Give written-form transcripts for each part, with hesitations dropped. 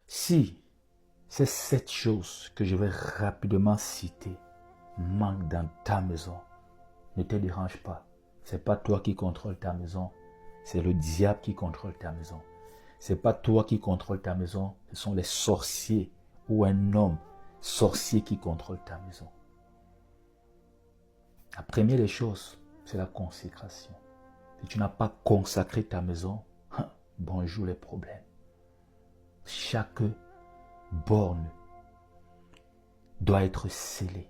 Si ces 7 choses que je vais rapidement citer manquent dans ta maison, ne te dérange pas. Ce n'est pas toi qui contrôle ta maison, c'est le diable qui contrôle ta maison. Ce n'est pas toi qui contrôle ta maison, ce sont les sorciers ou un homme sorcier qui contrôle ta maison. La première des choses, c'est la consécration. Si tu n'as pas consacré ta maison, bonjour les problèmes. Chaque borne doit être scellée.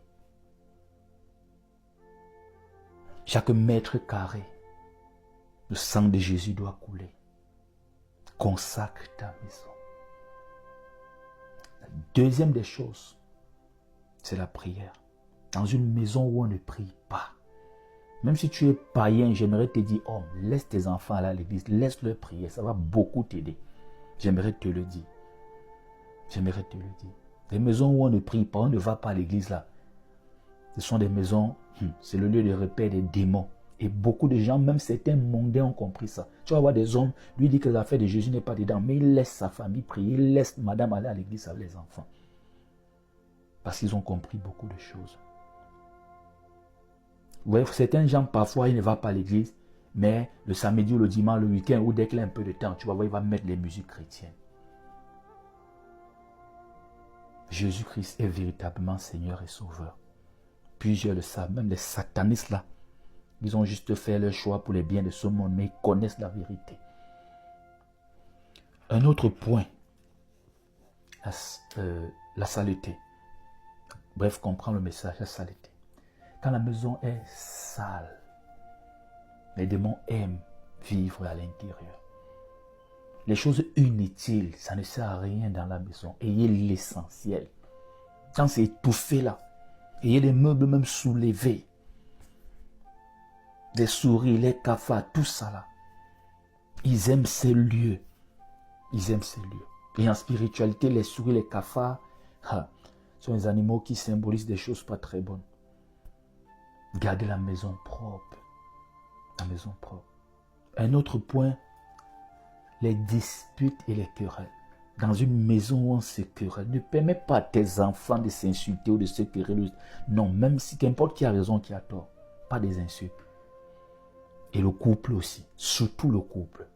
Chaque mètre carré, le sang de Jésus doit couler. Consacre ta maison. La deuxième des choses, c'est la prière. Dans une maison où on ne prie pas, même si tu es païen, j'aimerais te dire, oh, laisse tes enfants aller à l'église, laisse-leur prier, ça va beaucoup t'aider. J'aimerais te le dire. J'aimerais te le dire. Les maisons où on ne prie pas, on ne va pas à l'église là. Ce sont des maisons, c'est le lieu de repère des démons. Et beaucoup de gens, même certains mondains ont compris ça. Tu vas voir des hommes, lui dit que l'affaire de Jésus n'est pas dedans, mais il laisse sa famille prier, il laisse madame aller à l'église avec les enfants. Parce qu'ils ont compris beaucoup de choses. Vous voyez, certains gens, parfois, ils ne vont pas à l'église, mais le samedi ou le dimanche, le week-end, ou dès qu'il a un peu de temps, tu vas voir, il va mettre les musiques chrétiennes. Jésus-Christ est véritablement Seigneur et Sauveur. Plusieurs le savent, même les satanistes là, ils ont juste fait leur choix pour les biens de ce monde, mais ils connaissent la vérité. Un autre point, la saleté. Bref, comprends le message, la saleté. Quand la maison est sale, les démons aiment vivre à l'intérieur. Les choses inutiles, ça ne sert à rien dans la maison. Ayez l'essentiel. Quand c'est étouffé là, ayez les meubles même soulevés. Les souris, les cafards, tout ça là. Ils aiment ces lieux. Ils aiment ces lieux. Et en spiritualité, les souris, les cafards, sont des animaux qui symbolisent des choses pas très bonnes. Gardez la maison propre. La maison propre. Un autre point, les disputes et les querelles. Dans une maison où on se querelle, ne permets pas à tes enfants de s'insulter ou de se quereller. Non, même si qu'importe qui a raison, qui a tort. Pas des insultes. Et le couple aussi. Surtout le couple.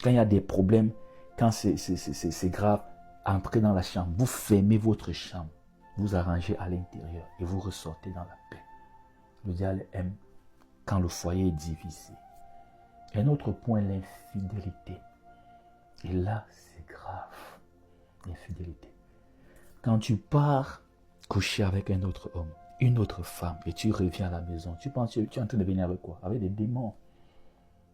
Quand il y a des problèmes, quand c'est grave, entrez dans la chambre. Vous fermez votre chambre. Vous arrangez à l'intérieur et vous ressortez dans la paix. Le diable aime quand le foyer est divisé. Un autre point, l'infidélité. Et là, c'est grave. L'infidélité. Quand tu pars coucher avec un autre homme, une autre femme, et tu reviens à la maison, tu penses que tu es en train de venir avec quoi? Avec des démons.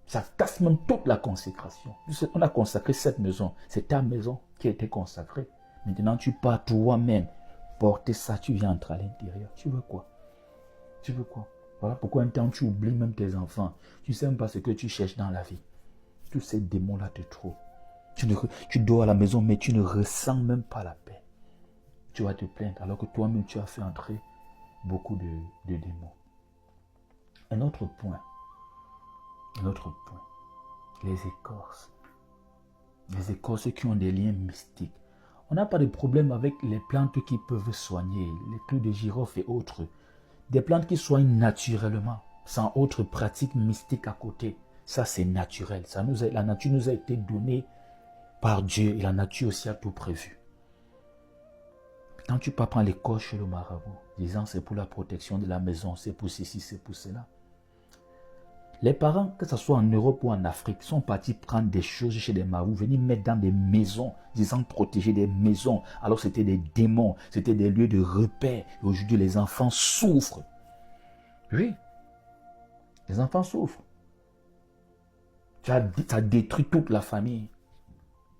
Ça casse même toute la consécration. On a consacré cette maison. C'est ta maison qui a été consacrée. Maintenant, tu pars toi-même porter ça, tu viens entrer à l'intérieur. Tu veux quoi? Tu veux quoi? Voilà pourquoi un temps tu oublies même tes enfants. Tu ne sais même pas ce que tu cherches dans la vie. Tous ces démons-là te trouvent. Tu dors à la maison, mais tu ne ressens même pas la paix. Tu vas te plaindre alors que toi-même tu as fait entrer beaucoup de démons. Un autre point, les écorces. Les écorces qui ont des liens mystiques. On n'a pas de problème avec les plantes qui peuvent soigner, les clous de girofle et autres. Des plantes qui soignent naturellement, sans autre pratique mystique à côté. Ça, c'est naturel. La nature nous a été donnée par Dieu et la nature aussi a tout prévu. Quand tu prends l'écorce chez le marabout, disant c'est pour la protection de la maison, c'est pour ceci, c'est pour cela. Les parents, que ce soit en Europe ou en Afrique, sont partis prendre des choses chez des marabouts, venir mettre dans des maisons, disant protéger des maisons. Alors c'était des démons, c'était des lieux de repère. Et aujourd'hui, les enfants souffrent. Oui, les enfants souffrent. Ça détruit toute la famille.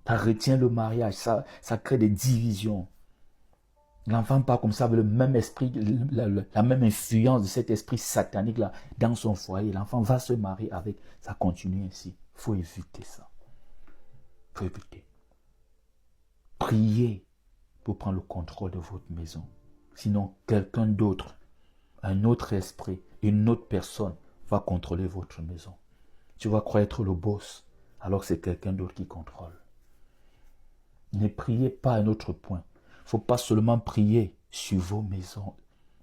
Ça retient le mariage, ça crée des divisions. L'enfant part comme ça avec le même esprit, la même influence de cet esprit satanique-là dans son foyer. L'enfant va se marier avec. Ça continue ainsi. Il faut éviter ça. Il faut éviter. Priez pour prendre le contrôle de votre maison. Sinon, quelqu'un d'autre, un autre esprit, une autre personne va contrôler votre maison. Tu vas croire être le boss, alors que c'est quelqu'un d'autre qui contrôle. Ne priez pas à un autre point. Il ne faut pas seulement prier sur vos maisons,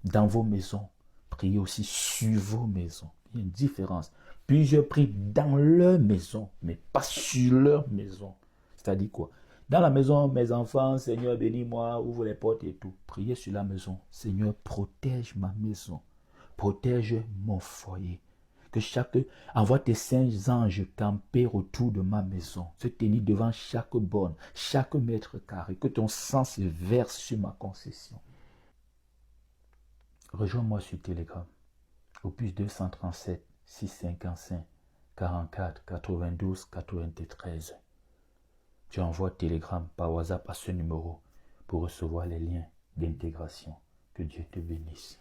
dans vos maisons. Priez aussi sur vos maisons. Il y a une différence. Puis je prie dans leur maison, mais pas sur leur maison. C'est-à-dire quoi? Dans la maison, mes enfants, Seigneur, bénis-moi, ouvre les portes et tout. Priez sur la maison. Seigneur, protège ma maison. Protège mon foyer. Que envoie tes saints anges camper autour de ma maison, se tenir devant chaque borne, chaque mètre carré, que ton sang se verse sur ma concession. Rejoins-moi sur Telegram, au plus 237 655 44 92 93. Tu envoies Telegram par WhatsApp à ce numéro pour recevoir les liens d'intégration. Que Dieu te bénisse.